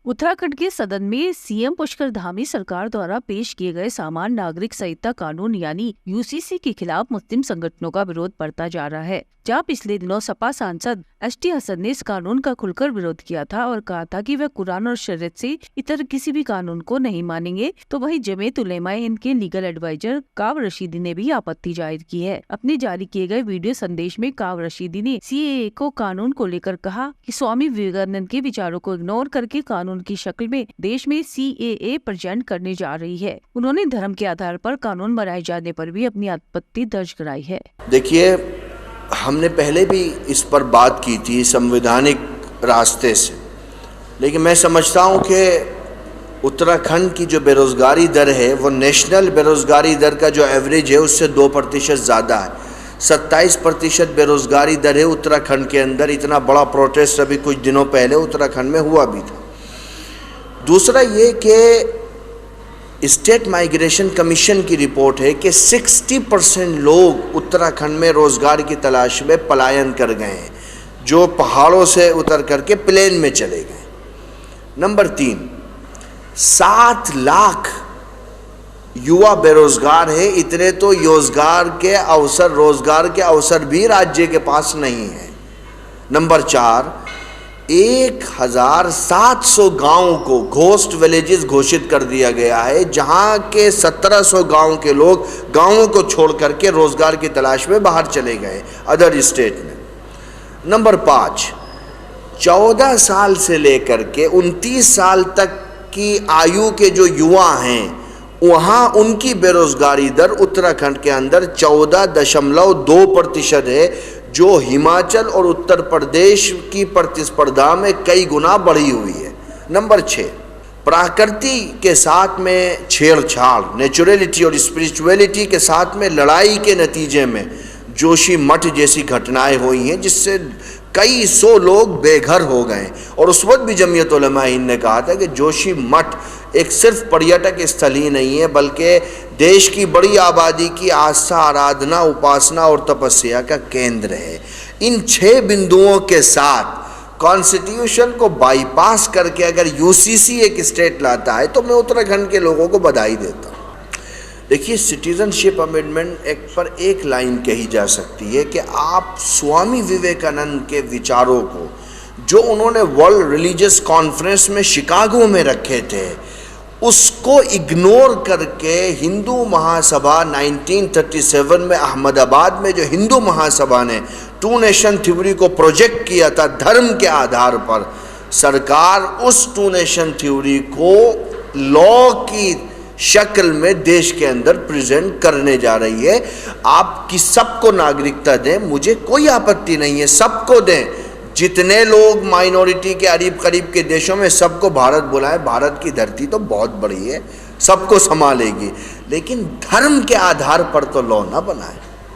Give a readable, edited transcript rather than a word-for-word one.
उत्तराखंड के सदन में सीएम पुष्कर धामी सरकार द्वारा पेश किए गए सामान्य नागरिक संहिता कानून यानी यूसीसी के खिलाफ मुस्लिम संगठनों का विरोध बढ़ता जा रहा है। जहां पिछले दिनों सपा सांसद एसटी हसन ने इस कानून का खुलकर विरोध किया था और कहा था कि वह कुरान और शरीयत से इतर किसी भी कानून को नहीं मानेंगे, तो वहीं जमीयत उलेमा हिंद के लीगल एडवाइजर काव रशीदी ने भी आपत्ति जाहिर की है। अपने जारी किए गए वीडियो संदेश में काव रशीदी ने सीएए को कानून को लेकर कहा कि स्वामी विवेकानंद के विचारों को इग्नोर करके कानून की शक्ल में देश में सीएए प्रेजेंट करने जा रही है। उन्होंने धर्म के आधार पर कानून बनाए जाने पर भी अपनी आपत्ति दर्ज कराई है। देखिए, हमने पहले भी इस पर बात की थी संवैधानिक रास्ते से, लेकिन मैं समझता हूँ कि उत्तराखंड की जो बेरोज़गारी दर है वो नेशनल बेरोज़गारी दर का जो एवरेज है उससे 2% ज़्यादा है। 27% बेरोज़गारी दर है उत्तराखंड के अंदर। इतना बड़ा प्रोटेस्ट अभी कुछ दिनों पहले उत्तराखंड में हुआ भी था। दूसरा ये कि स्टेट माइग्रेशन कमीशन की रिपोर्ट है कि 60% लोग उत्तराखंड में रोज़गार की तलाश में पलायन कर गए हैं, जो पहाड़ों से उतर करके प्लेन में चले गए। नंबर 3, 7 लाख युवा बेरोज़गार है। इतने तो रोज़गार के अवसर भी राज्य के पास नहीं है। नंबर 4, 1700 गाँव को घोस्ट विलेजेस घोषित कर दिया गया है, जहां के 1700 गाँव के लोग गाँवों को छोड़ करके रोजगार की तलाश में बाहर चले गए अदर स्टेट में। नंबर 5, 14 साल से लेकर के 29 साल तक की आयु के जो युवा हैं, वहां उनकी बेरोजगारी दर उत्तराखंड के अंदर 14.2% है, जो हिमाचल और उत्तर प्रदेश की प्रतिस्पर्धा में कई गुना बढ़ी हुई है। नंबर 6, प्रकृति के साथ में छेड़छाड़, नेचुरलिटी और स्पिरिचुअलिटी के साथ में लड़ाई के नतीजे में जोशी मठ जैसी घटनाएं हुई हैं, जिससे कई 100 लोग बेघर हो गए। और उस वक्त भी जमीयत उलेमा हिंद ने कहा था कि जोशी मठ एक सिर्फ पर्यटक स्थल ही नहीं है, बल्कि देश की बड़ी आबादी की आस्था, आराधना, उपासना और तपस्या का केंद्र है। इन 6 बिंदुओं के साथ कॉन्स्टिट्यूशन को बाईपास करके अगर यूसीसी एक स्टेट लाता है तो मैं उत्तराखंड के लोगों को बधाई देता हूँ। देखिए, सिटीजनशिप अमेंडमेंट एक्ट पर एक लाइन कही जा सकती है कि आप स्वामी विवेकानंद के विचारों को, जो उन्होंने वर्ल्ड रिलीजियस कॉन्फ्रेंस में शिकागो में रखे थे, उसको इग्नोर करके हिंदू महासभा 1937 में अहमदाबाद में जो हिंदू महासभा ने 2 नेशन थ्योरी को प्रोजेक्ट किया था धर्म के आधार पर, सरकार उस 2 नेशन थ्योरी को लॉ की शक्ल में देश के अंदर प्रेजेंट करने जा रही है। आप कि सबको नागरिकता दें, मुझे कोई आपत्ति नहीं है, सबको दें। जितने लोग माइनॉरिटी के करीब के देशों में, सबको भारत बुलाए। भारत की धरती तो बहुत बड़ी है, सबको संभालेगी, लेकिन धर्म के आधार पर तो लॉ ना बनाए।